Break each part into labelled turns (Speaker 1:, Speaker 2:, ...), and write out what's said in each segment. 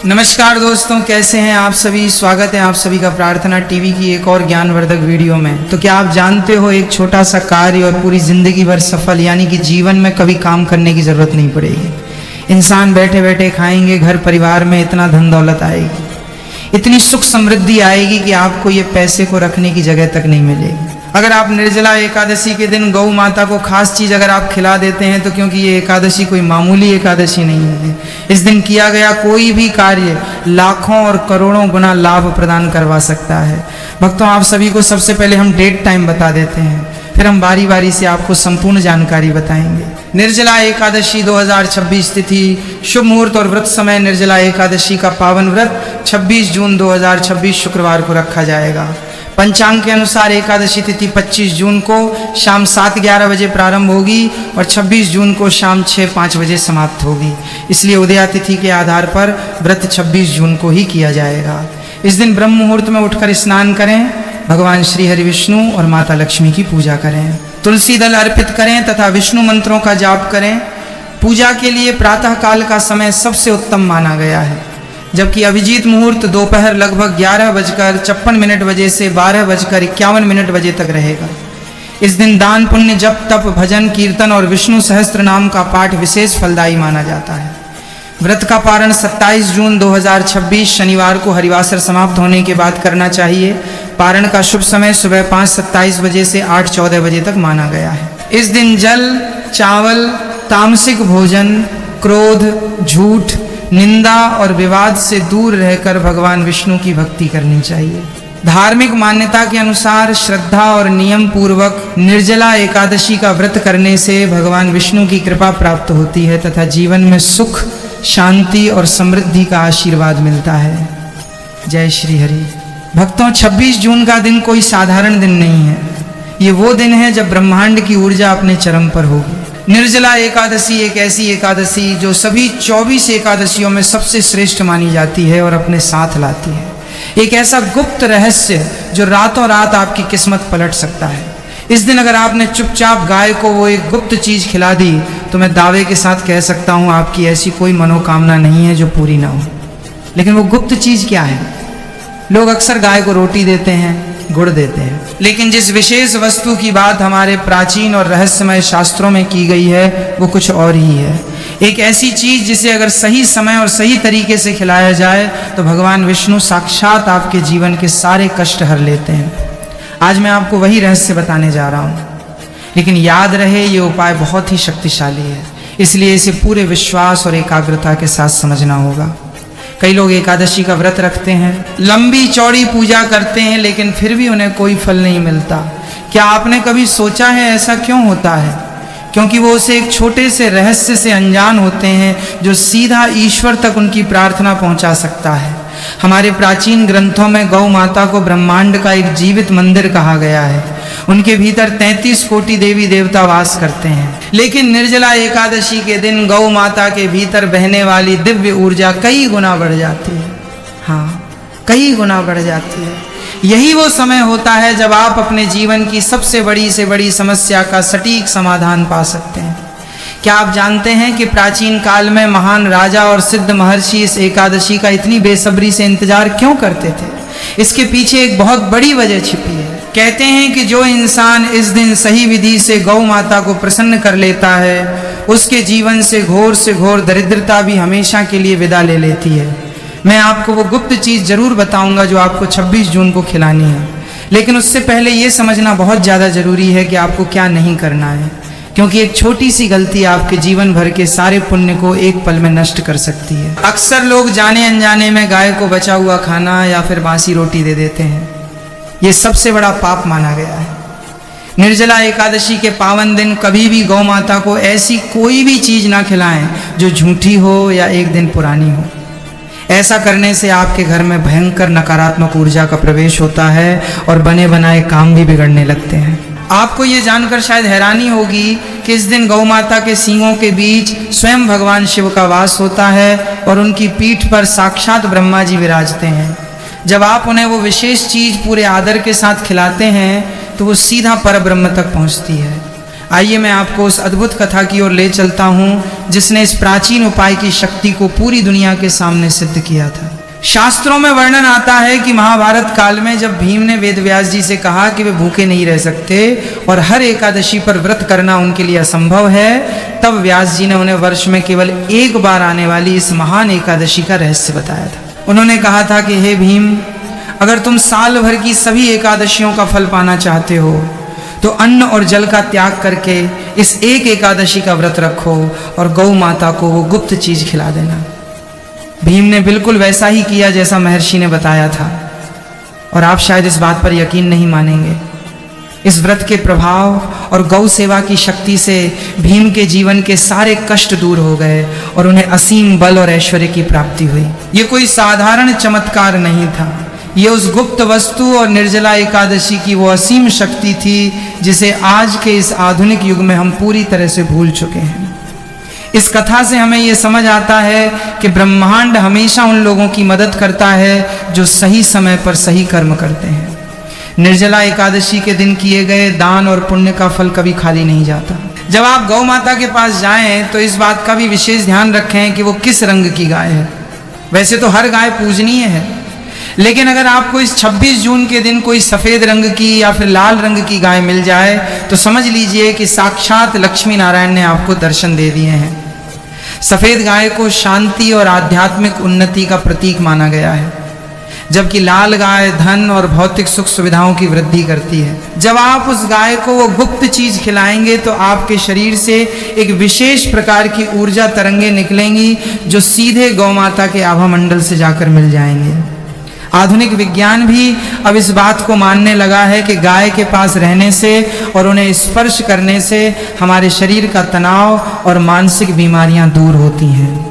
Speaker 1: नमस्कार दोस्तों, कैसे हैं आप सभी। स्वागत है आप सभी का प्रार्थना टीवी की एक और ज्ञानवर्धक वीडियो में। तो क्या आप जानते हो, एक छोटा सा कार्य और पूरी जिंदगी भर सफल, यानी कि जीवन में कभी काम करने की जरूरत नहीं पड़ेगी। इंसान बैठे बैठे खाएंगे, घर परिवार में इतना धन दौलत आएगी, इतनी सुख समृद्धि आएगी कि आपको ये पैसे को रखने की जगह तक नहीं मिलेगी। अगर आप निर्जला एकादशी के दिन गौ माता को खास चीज अगर आप खिला देते हैं, तो क्योंकि ये एकादशी कोई मामूली एकादशी नहीं है, इस दिन किया गया कोई भी कार्य लाखों और करोड़ों गुना लाभ प्रदान करवा सकता है। भक्तों, आप सभी को सबसे पहले हम डेट टाइम बता देते हैं, फिर हम बारी बारी से आपको संपूर्ण जानकारी बताएंगे। निर्जला एकादशी 2026 तिथि, शुभ मुहूर्त और व्रत समय। निर्जला एकादशी का पावन व्रत 26 जून 2026 शुक्रवार को रखा जाएगा। पंचांग के अनुसार एकादशी तिथि 25 जून को शाम 7-11 बजे प्रारंभ होगी और 26 जून को शाम 6-5 बजे समाप्त होगी। इसलिए उदया तिथि के आधार पर व्रत 26 जून को ही किया जाएगा। इस दिन ब्रह्म मुहूर्त में उठकर स्नान करें, भगवान श्री हरि विष्णु और माता लक्ष्मी की पूजा करें, तुलसी दल अर्पित करें तथा विष्णु मंत्रों का जाप करें। पूजा के लिए प्रातः काल का समय सबसे उत्तम माना गया है, जबकि अभिजीत मुहूर्त दोपहर लगभग 11:56 बजे से 12:51 बजे तक रहेगा। इस दिन दान पुण्य, जप तप, भजन कीर्तन और विष्णु सहस्त्र नाम का पाठ विशेष फलदायी माना जाता है। व्रत का पारण 27 जून 2026 शनिवार को हरिवासर समाप्त होने के बाद करना चाहिए। पारण का शुभ समय सुबह 5:27 बजे से 8:14 बजे तक माना गया है। इस दिन जल, चावल, तामसिक भोजन, क्रोध, झूठ, निंदा और विवाद से दूर रहकर भगवान विष्णु की भक्ति करनी चाहिए। धार्मिक मान्यता के अनुसार श्रद्धा और नियम पूर्वक निर्जला एकादशी का व्रत करने से भगवान विष्णु की कृपा प्राप्त होती है तथा जीवन में सुख, शांति और समृद्धि का आशीर्वाद मिलता है। जय श्री हरि। भक्तों, 26 जून का दिन कोई साधारण दिन नहीं है। ये वो दिन है जब ब्रह्मांड की ऊर्जा अपने चरम पर होगी। निर्जला एकादशी एक ऐसी एकादशी जो सभी 24 एकादशियों में सबसे श्रेष्ठ मानी जाती है और अपने साथ लाती है एक ऐसा गुप्त रहस्य जो रातों रात आपकी किस्मत पलट सकता है। इस दिन अगर आपने चुपचाप गाय को वो एक गुप्त चीज खिला दी, तो मैं दावे के साथ कह सकता हूँ आपकी ऐसी कोई मनोकामना नहीं है जो पूरी ना हो। लेकिन वो गुप्त चीज क्या है? लोग अक्सर गाय को रोटी देते हैं, गुड़ देते हैं, लेकिन जिस विशेष वस्तु की बात हमारे प्राचीन और रहस्यमय शास्त्रों में की गई है वो कुछ और ही है। एक ऐसी चीज जिसे अगर सही समय और सही तरीके से खिलाया जाए तो भगवान विष्णु साक्षात आपके जीवन के सारे कष्ट हर लेते हैं। आज मैं आपको वही रहस्य बताने जा रहा हूँ, लेकिन याद रहे ये उपाय बहुत ही शक्तिशाली है, इसलिए इसे पूरे विश्वास और एकाग्रता के साथ समझना होगा। कई लोग एकादशी का व्रत रखते हैं, लंबी चौड़ी पूजा करते हैं, लेकिन फिर भी उन्हें कोई फल नहीं मिलता। क्या आपने कभी सोचा है ऐसा क्यों होता है? क्योंकि वो उसे एक छोटे से रहस्य से अनजान होते हैं जो सीधा ईश्वर तक उनकी प्रार्थना पहुंचा सकता है। हमारे प्राचीन ग्रंथों में गौ माता को ब्रह्मांड का एक जीवित मंदिर कहा गया है। उनके भीतर 33 कोटि देवी देवता वास करते हैं। लेकिन निर्जला एकादशी के दिन गौ माता के भीतर बहने वाली दिव्य ऊर्जा कई गुना बढ़ जाती है। हाँ, कई गुना बढ़ जाती है। यही वो समय होता है जब आप अपने जीवन की सबसे बड़ी से बड़ी समस्या का सटीक समाधान पा सकते हैं। क्या आप जानते हैं कि प्राचीन काल में महान राजा और सिद्ध महर्षि इस एकादशी का इतनी बेसब्री से इंतजार क्यों करते थे? इसके पीछे एक बहुत बड़ी वजह छिपी है। कहते हैं कि जो इंसान इस दिन सही विधि से गौ माता को प्रसन्न कर लेता है, उसके जीवन से घोर दरिद्रता भी हमेशा के लिए विदा ले लेती है। मैं आपको वो गुप्त चीज जरूर बताऊंगा जो आपको 26 जून को खिलानी है, लेकिन उससे पहले ये समझना बहुत ज्यादा जरूरी है कि आपको क्या नहीं करना है, क्योंकि एक छोटी सी गलती आपके जीवन भर के सारे पुण्य को एक पल में नष्ट कर सकती है। अक्सर लोग जाने अनजाने में गाय को बचा हुआ खाना या फिर बासी रोटी दे देते हैं। ये सबसे बड़ा पाप माना गया है। निर्जला एकादशी के पावन दिन कभी भी गौ माता को ऐसी कोई भी चीज ना खिलाएं जो झूठी हो या एक दिन पुरानी हो। ऐसा करने से आपके घर में भयंकर नकारात्मक ऊर्जा का प्रवेश होता है और बने बनाए काम भी बिगड़ने लगते हैं। आपको ये जानकर शायद हैरानी होगी कि इस दिन गौ माता के सींगों के बीच स्वयं भगवान शिव का वास होता है और उनकी पीठ पर साक्षात ब्रह्मा जी विराजते हैं। जब आप उन्हें वो विशेष चीज पूरे आदर के साथ खिलाते हैं तो वो सीधा परब्रह्म तक पहुंचती है। आइए मैं आपको उस अद्भुत कथा की ओर ले चलता हूँ जिसने इस प्राचीन उपाय की शक्ति को पूरी दुनिया के सामने सिद्ध किया था। शास्त्रों में वर्णन आता है कि महाभारत काल में जब भीम ने वेदव्यास जी से कहा कि वे भूखे नहीं रह सकते और हर एकादशी पर व्रत करना उनके लिए असंभव है, तब व्यास जी ने उन्हें वर्ष में केवल एक बार आने वाली इस महान एकादशी का रहस्य बताया था। उन्होंने कहा था कि हे भीम, अगर तुम साल भर की सभी एकादशियों का फल पाना चाहते हो तो अन्न और जल का त्याग करके इस एक एकादशी का व्रत रखो और गौ माता को वो गुप्त चीज खिला देना। भीम ने बिल्कुल वैसा ही किया जैसा महर्षि ने बताया था। और आप शायद इस बात पर यकीन नहीं मानेंगे, इस व्रत के प्रभाव और गौ सेवा की शक्ति से भीम के जीवन के सारे कष्ट दूर हो गए और उन्हें असीम बल और ऐश्वर्य की प्राप्ति हुई। ये कोई साधारण चमत्कार नहीं था, ये उस गुप्त वस्तु और निर्जला एकादशी की वो असीम शक्ति थी जिसे आज के इस आधुनिक युग में हम पूरी तरह से भूल चुके हैं। इस कथा से हमें ये समझ आता है कि ब्रह्मांड हमेशा उन लोगों की मदद करता है जो सही समय पर सही कर्म करते हैं। निर्जला एकादशी के दिन किए गए दान और पुण्य का फल कभी खाली नहीं जाता। जब आप गौ माता के पास जाएं तो इस बात का भी विशेष ध्यान रखें कि वो किस रंग की गाय है। वैसे तो हर गाय पूजनीय है, लेकिन अगर आपको इस 26 जून के दिन कोई सफ़ेद रंग की या फिर लाल रंग की गाय मिल जाए तो समझ लीजिए कि साक्षात लक्ष्मी नारायण ने आपको दर्शन दे दिए हैं। सफ़ेद गाय को शांति और आध्यात्मिक उन्नति का प्रतीक माना गया है, जबकि लाल गाय धन और भौतिक सुख सुविधाओं की वृद्धि करती है। जब आप उस गाय को वो गुप्त चीज खिलाएंगे तो आपके शरीर से एक विशेष प्रकार की ऊर्जा तरंगे निकलेंगी जो सीधे गौ माता के आभा मंडल से जाकर मिल जाएंगे। आधुनिक विज्ञान भी अब इस बात को मानने लगा है कि गाय के पास रहने से और उन्हें स्पर्श करने से हमारे शरीर का तनाव और मानसिक बीमारियां दूर होती हैं।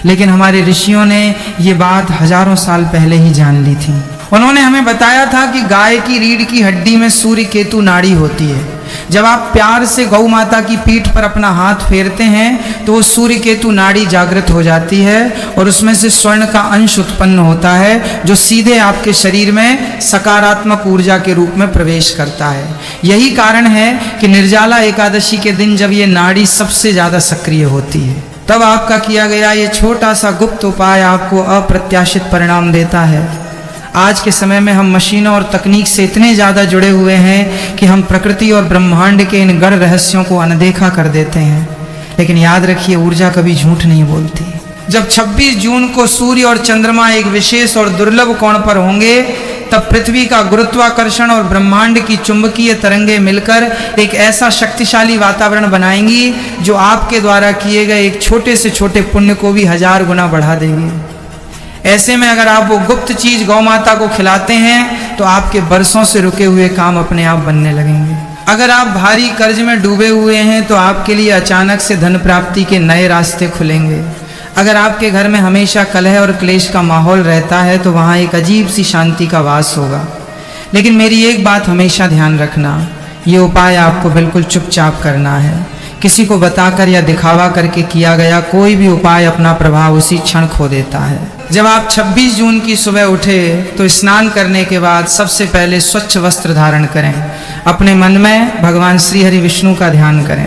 Speaker 1: लेकिन हमारे ऋषियों ने ये बात हजारों साल पहले ही जान ली थी। उन्होंने हमें बताया था कि गाय की रीढ़ की हड्डी में सूर्य केतु नाड़ी होती है। जब आप प्यार से गौ माता की पीठ पर अपना हाथ फेरते हैं तो वो सूर्य केतु नाड़ी जागृत हो जाती है और उसमें से स्वर्ण का अंश उत्पन्न होता है जो सीधे आपके शरीर में सकारात्मक ऊर्जा के रूप में प्रवेश करता है। यही कारण है कि निर्जला एकादशी के दिन जब ये नाड़ी सबसे ज़्यादा सक्रिय होती है, तब आपका किया गया ये छोटा सा गुप्त उपाय आपको अप्रत्याशित परिणाम देता है। आज के समय में हम मशीनों और तकनीक से इतने ज़्यादा जुड़े हुए हैं कि हम प्रकृति और ब्रह्मांड के इन गढ़ रहस्यों को अनदेखा कर देते हैं। लेकिन याद रखिए, ऊर्जा कभी झूठ नहीं बोलती। जब 26 जून को सूर्य और चंद्रमा एक विशेष और दुर्लभ कोण पर होंगे, तब पृथ्वी का गुरुत्वाकर्षण और ब्रह्मांड की चुंबकीय तरंगे मिलकर एक ऐसा शक्तिशाली वातावरण बनाएंगी जो आपके द्वारा किए गए एक छोटे से छोटे पुण्य को भी 1000 गुना बढ़ा देंगे। ऐसे में अगर आप वो गुप्त चीज गौ माता को खिलाते हैं तो आपके बरसों से रुके हुए काम अपने आप बनने लगेंगे। अगर आप भारी कर्ज में डूबे हुए हैं तो आपके लिए अचानक से धन प्राप्ति के नए रास्ते खुलेंगे। अगर आपके घर में हमेशा कलह और क्लेश का माहौल रहता है तो वहाँ एक अजीब सी शांति का वास होगा। लेकिन मेरी एक बात हमेशा ध्यान रखना, ये उपाय आपको बिल्कुल चुपचाप करना है। किसी को बताकर या दिखावा करके किया गया कोई भी उपाय अपना प्रभाव उसी क्षण खो देता है। जब आप 26 जून की सुबह उठे तो स्नान करने के बाद सबसे पहले स्वच्छ वस्त्र धारण करें। अपने मन में भगवान श्री हरि विष्णु का ध्यान करें।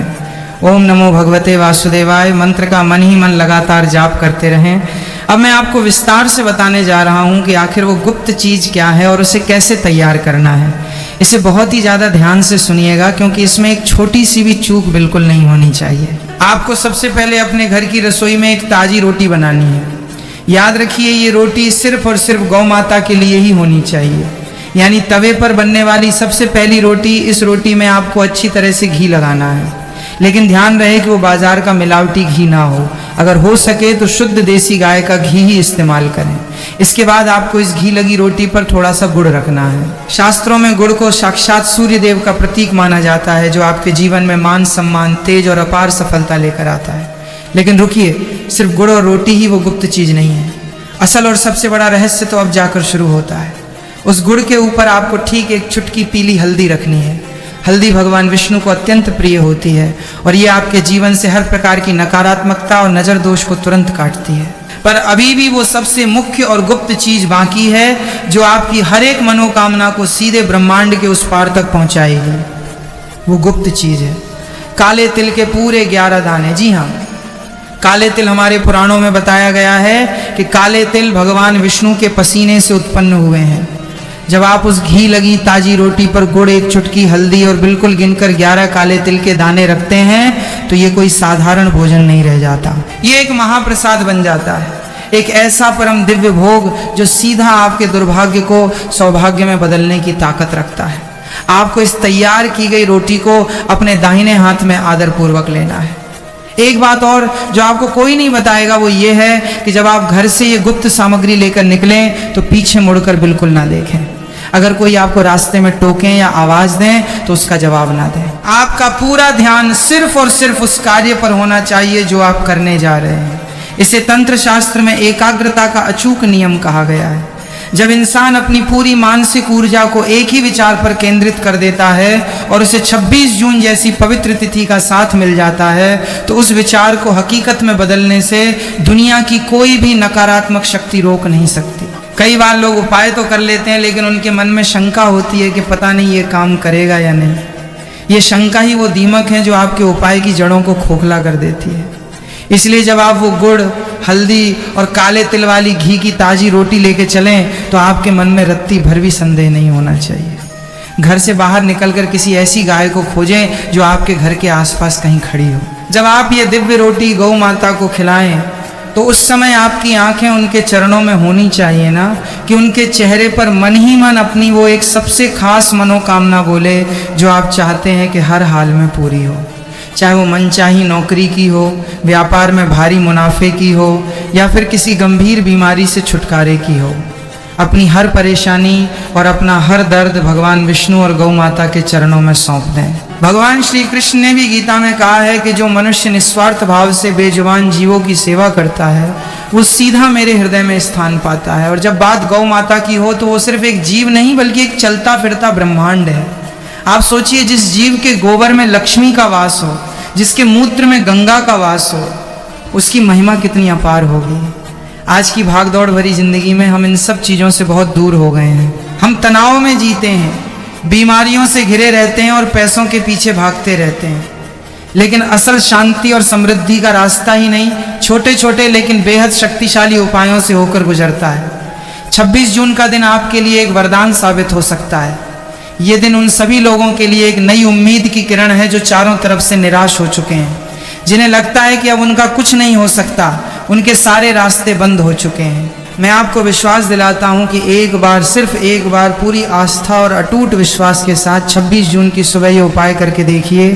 Speaker 1: ओम नमो भगवते वासुदेवाय मंत्र का मन ही मन लगातार जाप करते रहें। अब मैं आपको विस्तार से बताने जा रहा हूँ कि आखिर वो गुप्त चीज़ क्या है और उसे कैसे तैयार करना है। इसे बहुत ही ज़्यादा ध्यान से सुनिएगा क्योंकि इसमें एक छोटी सी भी चूक बिल्कुल नहीं होनी चाहिए। आपको सबसे पहले अपने घर की रसोई में एक ताज़ी रोटी बनानी है। याद रखिए, ये रोटी सिर्फ और सिर्फ गौ माता के लिए ही होनी चाहिए। यानी तवे पर बनने वाली सबसे पहली रोटी, इस रोटी में आपको अच्छी तरह से घी लगाना है। लेकिन ध्यान रहे कि वो बाजार का मिलावटी घी ना हो। अगर हो सके तो शुद्ध देसी गाय का घी ही इस्तेमाल करें। इसके बाद आपको इस घी लगी रोटी पर थोड़ा सा गुड़ रखना है। शास्त्रों में गुड़ को साक्षात सूर्य देव का प्रतीक माना जाता है जो आपके जीवन में मान सम्मान, तेज और अपार सफलता लेकर आता है। लेकिन रुकिए, सिर्फ गुड़ और रोटी ही वो गुप्त चीज नहीं है। असल और सबसे बड़ा रहस्य तो अब जाकर शुरू होता है। उस गुड़ के ऊपर आपको ठीक एक चुटकी पीली हल्दी रखनी है। हल्दी भगवान विष्णु को अत्यंत प्रिय होती है और ये आपके जीवन से हर प्रकार की नकारात्मकता और नजर दोष को तुरंत काटती है। पर अभी भी वो सबसे मुख्य और गुप्त चीज बाकी है जो आपकी हर एक मनोकामना को सीधे ब्रह्मांड के उस पार तक पहुंचाएगी। वो गुप्त चीज है काले तिल के पूरे 11 दाने। जी हाँ, काले तिल हमारे पुराणों में बताया गया है कि काले तिल भगवान विष्णु के पसीने से उत्पन्न हुए हैं। जब आप उस घी लगी ताजी रोटी पर गुड़, एक चुटकी हल्दी और बिल्कुल गिनकर 11 काले तिल के दाने रखते हैं तो ये कोई साधारण भोजन नहीं रह जाता, ये एक महाप्रसाद बन जाता है, एक ऐसा परम दिव्य भोग जो सीधा आपके दुर्भाग्य को सौभाग्य में बदलने की ताकत रखता है। आपको इस तैयार की गई रोटी को अपने दाहिने हाथ में आदर पूर्वक लेना है। एक बात और जो आपको कोई नहीं बताएगा वो ये है कि जब आप घर से ये गुप्त सामग्री लेकर निकलें तो पीछे मुड़कर बिल्कुल ना देखें। अगर कोई आपको रास्ते में टोकें या आवाज दें तो उसका जवाब ना दें। आपका पूरा ध्यान सिर्फ और सिर्फ उस कार्य पर होना चाहिए जो आप करने जा रहे हैं। इसे तंत्र शास्त्र में एकाग्रता का अचूक नियम कहा गया है। जब इंसान अपनी पूरी मानसिक ऊर्जा को एक ही विचार पर केंद्रित कर देता है और उसे 26 जून जैसी पवित्र तिथि का साथ मिल जाता है तो उस विचार को हकीकत में बदलने से दुनिया की कोई भी नकारात्मक शक्ति रोक नहीं सकती। कई बार लोग उपाय तो कर लेते हैं लेकिन उनके मन में शंका होती है कि पता नहीं ये काम करेगा या नहीं। ये शंका ही वो दीमक है जो आपके उपाय की जड़ों को खोखला कर देती है। इसलिए जब आप वो गुड़, हल्दी और काले तिल वाली घी की ताजी रोटी लेके चलें तो आपके मन में रत्ती भर भी संदेह नहीं होना चाहिए। घर से बाहर निकलकर किसी ऐसी गाय को खोजें जो आपके घर के आसपास कहीं खड़ी हो। जब आप ये दिव्य रोटी गौ माता को खिलाएं तो उस समय आपकी आंखें उनके चरणों में होनी चाहिए ना, कि उनके चेहरे पर मन ही मन अपनी वो एक सबसे खास मनोकामना बोले जो आप चाहते हैं कि हर हाल में पूरी हो। चाहे वो मनचाही नौकरी की हो, व्यापार में भारी मुनाफे की हो या फिर किसी गंभीर बीमारी से छुटकारे की हो। अपनी हर परेशानी और अपना हर दर्द भगवान विष्णु और गौ माता के चरणों में सौंप दें। भगवान श्री कृष्ण ने भी गीता में कहा है कि जो मनुष्य निस्वार्थ भाव से बेजुबान जीवों की सेवा करता है वो सीधा मेरे हृदय में स्थान पाता है। और जब बात गौ माता की हो तो वो सिर्फ एक जीव नहीं बल्कि एक चलता फिरता ब्रह्मांड है। आप सोचिए, जिस जीव के गोबर में लक्ष्मी का वास हो, जिसके मूत्र में गंगा का वास हो, उसकी महिमा कितनी अपार होगी। आज की भागदौड़ भरी जिंदगी में हम इन सब चीज़ों से बहुत दूर हो गए हैं। हम तनाव में जीते हैं, बीमारियों से घिरे रहते हैं और पैसों के पीछे भागते रहते हैं। लेकिन असल शांति और समृद्धि का रास्ता ही नहीं, छोटे छोटे लेकिन बेहद शक्तिशाली उपायों से होकर गुजरता है। 26 जून का दिन आपके लिए एक वरदान साबित हो सकता है। ये दिन उन सभी लोगों के लिए एक नई उम्मीद की किरण है जो चारों तरफ से निराश हो चुके हैं, जिन्हें लगता है कि अब उनका कुछ नहीं हो सकता, उनके सारे रास्ते बंद हो चुके हैं। मैं आपको विश्वास दिलाता हूं कि एक बार, सिर्फ एक बार पूरी आस्था और अटूट विश्वास के साथ 26 जून की सुबह ये उपाय करके देखिए।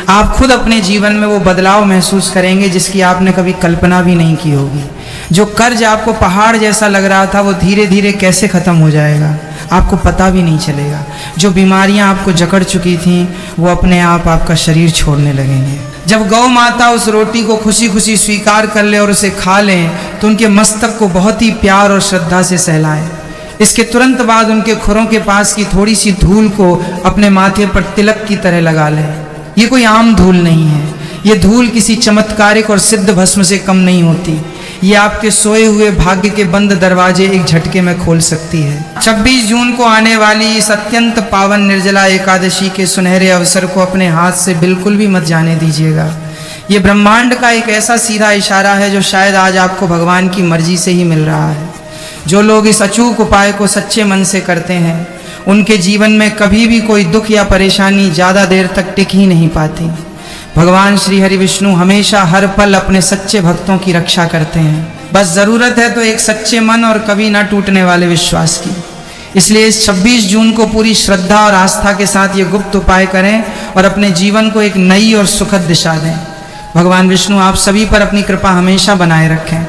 Speaker 1: आप खुद अपने जीवन में वो बदलाव महसूस करेंगे जिसकी आपने कभी कल्पना भी नहीं की होगी। जो कर्ज आपको पहाड़ जैसा लग रहा था वो धीरे धीरे कैसे ख़त्म हो जाएगा आपको पता भी नहीं चलेगा। जो बीमारियां आपको जकड़ चुकी थीं वो अपने आप आपका शरीर छोड़ने लगेंगे। जब गौ माता उस रोटी को खुशी खुशी स्वीकार कर ले और उसे खा लें तो उनके मस्तक को बहुत ही प्यार और श्रद्धा से सहलाएं। इसके तुरंत बाद उनके खुरों के पास की थोड़ी सी धूल को अपने माथे पर तिलक की तरह लगा लें। ये कोई आम धूल नहीं है, ये धूल किसी चमत्कारिक और सिद्ध भस्म से कम नहीं होती। ये आपके सोए हुए भाग्य के बंद दरवाजे एक झटके में खोल सकती है। 26 जून को आने वाली इस अत्यंत पावन निर्जला एकादशी के सुनहरे अवसर को अपने हाथ से बिल्कुल भी मत जाने दीजिएगा। ये ब्रह्मांड का एक ऐसा सीधा इशारा है जो शायद आज आपको भगवान की मर्जी से ही मिल रहा है। जो लोग इस अचूक उपाय को सच्चे मन से करते हैं उनके जीवन में कभी भी कोई दुख या परेशानी ज़्यादा देर तक टिक ही नहीं पाती। भगवान श्री हरि विष्णु हमेशा हर पल अपने सच्चे भक्तों की रक्षा करते हैं। बस ज़रूरत है तो एक सच्चे मन और कभी ना टूटने वाले विश्वास की। इसलिए इस 26 जून को पूरी श्रद्धा और आस्था के साथ ये गुप्त उपाय करें और अपने जीवन को एक नई और सुखद दिशा दें। भगवान विष्णु आप सभी पर अपनी कृपा हमेशा बनाए रखें।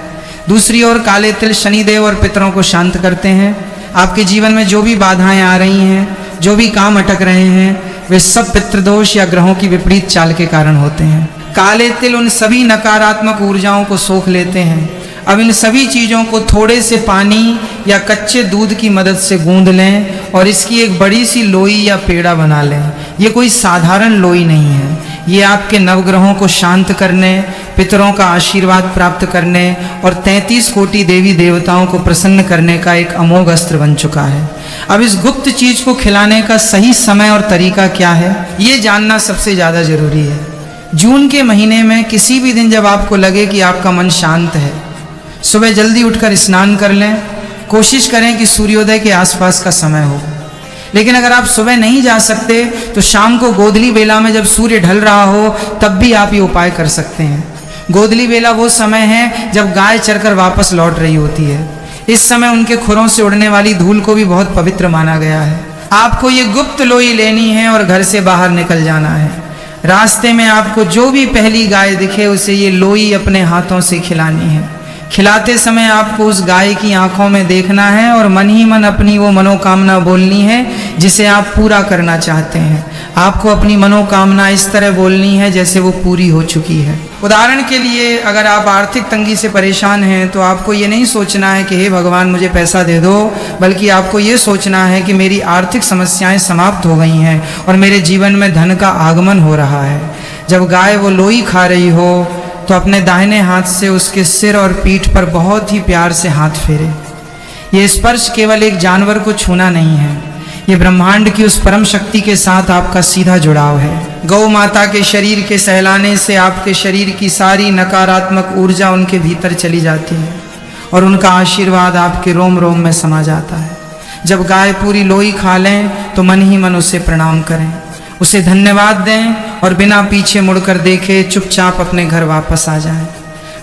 Speaker 1: दूसरी ओर काले तिल शनिदेव और पितरों को शांत करते हैं। आपके जीवन में जो भी बाधाएं आ रही हैं, जो भी काम अटक रहे हैं, वे सब पितृदोष या ग्रहों की विपरीत चाल के कारण होते हैं। काले तिल उन सभी नकारात्मक ऊर्जाओं को सोख लेते हैं। अब इन सभी चीज़ों को थोड़े से पानी या कच्चे दूध की मदद से गूंद लें और इसकी एक बड़ी सी लोई या पेड़ा बना लें। ये कोई साधारण लोई नहीं है, ये आपके नवग्रहों को शांत करने, पितरों का आशीर्वाद प्राप्त करने और 33 कोटि देवी देवताओं को प्रसन्न करने का एक अमोघ अस्त्र बन चुका है। अब इस गुप्त चीज़ को खिलाने का सही समय और तरीका क्या है, ये जानना सबसे ज़्यादा जरूरी है। जून के महीने में किसी भी दिन जब आपको लगे कि आपका मन शांत है, सुबह जल्दी उठकर स्नान कर लें। कोशिश करें कि सूर्योदय के आसपास का समय हो। लेकिन अगर आप सुबह नहीं जा सकते तो शाम को गोधली बेला में जब सूर्य ढल रहा हो तब भी आप ये उपाय कर सकते हैं। गोधली बेला वो समय है जब गाय चरकर वापस लौट रही होती है। इस समय उनके खुरों से उड़ने वाली धूल को भी बहुत पवित्र माना गया है। आपको ये गुप्त लोई लेनी है और घर से बाहर निकल जाना है। रास्ते में आपको जो भी पहली गाय दिखे उसे ये लोई अपने हाथों से खिलानी है। खिलाते समय आपको उस गाय की आंखों में देखना है और मन ही मन अपनी वो मनोकामना बोलनी है जिसे आप पूरा करना चाहते हैं। आपको अपनी मनोकामना इस तरह बोलनी है जैसे वो पूरी हो चुकी है। उदाहरण के लिए, अगर आप आर्थिक तंगी से परेशान हैं तो आपको ये नहीं सोचना है कि हे भगवान मुझे पैसा दे दो, बल्कि आपको ये सोचना है कि मेरी आर्थिक समस्याएं समाप्त हो गई हैं और मेरे जीवन में धन का आगमन हो रहा है। जब गाय वो लोई खा रही हो तो अपने दाहिने हाथ से उसके सिर और पीठ पर बहुत ही प्यार से हाथ फेरे। ये स्पर्श केवल एक जानवर को छूना नहीं है, ये ब्रह्मांड की उस परम शक्ति के साथ आपका सीधा जुड़ाव है। गौ माता के शरीर के सहलाने से आपके शरीर की सारी नकारात्मक ऊर्जा उनके भीतर चली जाती है और उनका आशीर्वाद आपके रोम रोम में समा जाता है। जब गाय पूरी लोई खा लें तो मन ही मन उसे प्रणाम करें, उसे धन्यवाद दें और बिना पीछे मुड़कर देखे चुपचाप अपने घर वापस आ जाएं।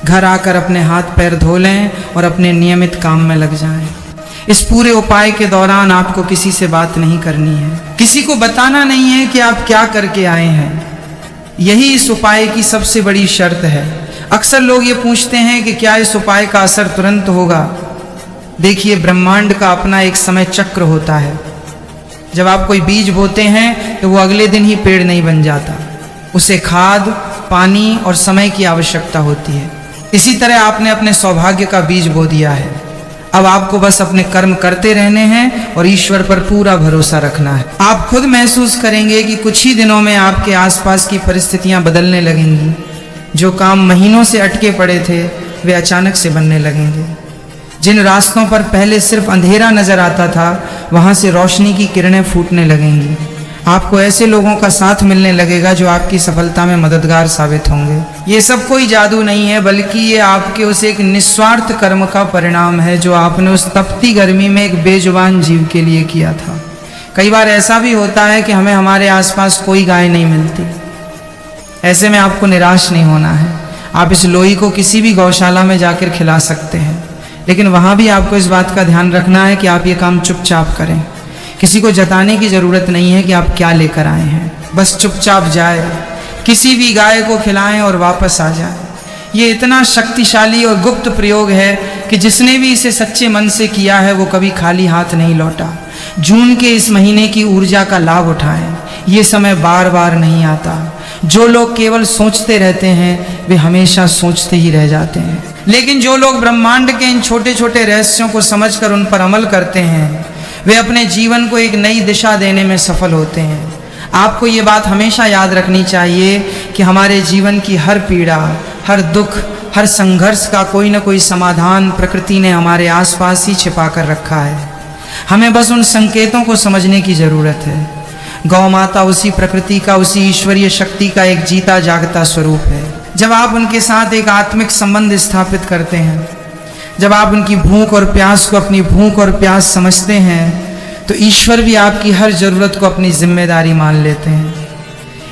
Speaker 1: घर आकर अपने हाथ पैर धो लें और अपने नियमित काम में लग जाएं। इस पूरे उपाय के दौरान आपको किसी से बात नहीं करनी है, किसी को बताना नहीं है कि आप क्या करके आए हैं। यही इस उपाय की सबसे बड़ी शर्त है। अक्सर लोग ये पूछते हैं कि क्या इस उपाय का असर तुरंत होगा। देखिए, ब्रह्मांड का अपना एक समय चक्र होता है। जब आप कोई बीज बोते हैं तो वो अगले दिन ही पेड़ नहीं बन जाता, उसे खाद, पानी और समय की आवश्यकता होती है। इसी तरह आपने अपने सौभाग्य का बीज बो दिया है। अब आपको बस अपने कर्म करते रहने हैं और ईश्वर पर पूरा भरोसा रखना है। आप खुद महसूस करेंगे कि कुछ ही दिनों में आपके आसपास की परिस्थितियां बदलने लगेंगी। जो काम महीनों से अटके पड़े थे वे अचानक से बनने लगेंगे। जिन रास्तों पर पहले सिर्फ अंधेरा नजर आता था वहां से रोशनी की किरणें फूटने लगेंगी। आपको ऐसे लोगों का साथ मिलने लगेगा जो आपकी सफलता में मददगार साबित होंगे। ये सब कोई जादू नहीं है, बल्कि ये आपके उस एक निस्वार्थ कर्म का परिणाम है जो आपने उस तपती गर्मी में एक बेजुबान जीव के लिए किया था। कई बार ऐसा भी होता है कि हमें हमारे आसपास कोई गाय नहीं मिलती। ऐसे में आपको निराश नहीं होना है। आप इस लोई को किसी भी गौशाला में जाकर खिला सकते हैं, लेकिन वहां भी आपको इस बात का ध्यान रखना है कि आप ये काम चुपचाप करें। किसी को जताने की जरूरत नहीं है कि आप क्या लेकर आए हैं, बस चुपचाप जाए, किसी भी गाय को खिलाएं और वापस आ जाए। ये इतना शक्तिशाली और गुप्त प्रयोग है कि जिसने भी इसे सच्चे मन से किया है वो कभी खाली हाथ नहीं लौटा। जून के इस महीने की ऊर्जा का लाभ उठाएं, ये समय बार बार नहीं आता। जो लोग केवल सोचते रहते हैं वे हमेशा सोचते ही रह जाते हैं, लेकिन जो लोग ब्रह्मांड के इन छोटे छोटे रहस्यों को समझकर उन पर अमल करते हैं वे अपने जीवन को एक नई दिशा देने में सफल होते हैं। आपको ये बात हमेशा याद रखनी चाहिए कि हमारे जीवन की हर पीड़ा, हर दुख, हर संघर्ष का कोई न कोई समाधान प्रकृति ने हमारे आसपास ही छिपा कर रखा है। हमें बस उन संकेतों को समझने की जरूरत है। गौ माता उसी प्रकृति का, उसी ईश्वरीय शक्ति का एक जीता जागता स्वरूप है। जब आप उनके साथ एक आत्मिक संबंध स्थापित करते हैं, जब आप उनकी भूख और प्यास को अपनी भूख और प्यास समझते हैं, तो ईश्वर भी आपकी हर जरूरत को अपनी जिम्मेदारी मान लेते हैं।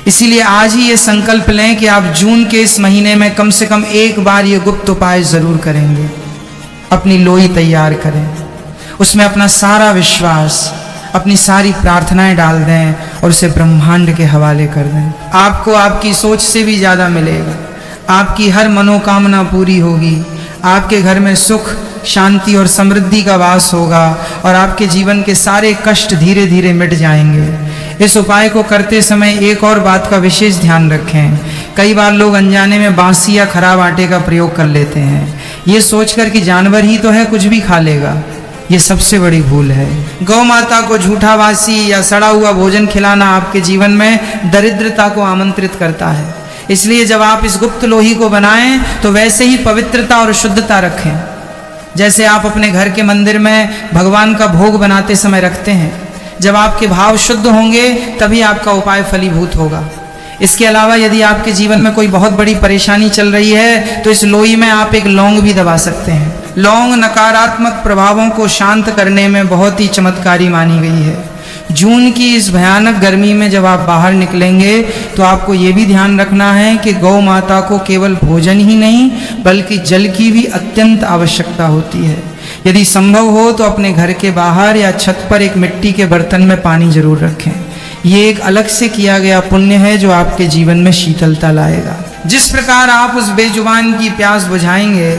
Speaker 1: इसीलिए आज ही ये संकल्प लें कि आप जून के इस महीने में कम से कम एक बार ये गुप्त उपाय जरूर करेंगे। अपनी लोई तैयार करें, उसमें अपना सारा विश्वास, अपनी सारी प्रार्थनाएं डाल दें और उसे ब्रह्मांड के हवाले कर दें। आपको आपकी सोच से भी ज़्यादा मिलेगा। आपकी हर मनोकामना पूरी होगी। आपके घर में सुख, शांति और समृद्धि का वास होगा और आपके जीवन के सारे कष्ट धीरे धीरे मिट जाएंगे। इस उपाय को करते समय एक और बात का विशेष ध्यान रखें। कई बार लोग अनजाने में बासी या खराब आटे का प्रयोग कर लेते हैं, ये सोचकर कि जानवर ही तो है, कुछ भी खा लेगा। ये सबसे बड़ी भूल है। गौ माता को झूठा बासी या सड़ा हुआ भोजन खिलाना आपके जीवन में दरिद्रता को आमंत्रित करता है। इसलिए जब आप इस गुप्त लोही को बनाएं तो वैसे ही पवित्रता और शुद्धता रखें जैसे आप अपने घर के मंदिर में भगवान का भोग बनाते समय रखते हैं। जब आपके भाव शुद्ध होंगे तभी आपका उपाय फलीभूत होगा। इसके अलावा यदि आपके जीवन में कोई बहुत बड़ी परेशानी चल रही है तो इस लोई में आप एक लौंग भी दबा सकते हैं। लौंग नकारात्मक प्रभावों को शांत करने में बहुत ही चमत्कारी मानी गई है। जून की इस भयानक गर्मी में जब आप बाहर निकलेंगे तो आपको ये भी ध्यान रखना है कि गौ माता को केवल भोजन ही नहीं बल्कि जल की भी अत्यंत आवश्यकता होती है। यदि संभव हो तो अपने घर के बाहर या छत पर एक मिट्टी के बर्तन में पानी जरूर रखें। ये एक अलग से किया गया पुण्य है जो आपके जीवन में शीतलता लाएगा। जिस प्रकार आप उस बेजुबान की प्यास बुझाएंगे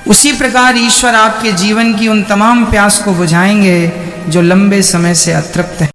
Speaker 1: उसी प्रकार ईश्वर आपके जीवन की उन तमाम प्यास को बुझाएंगे जो लंबे समय से अतृप्त है।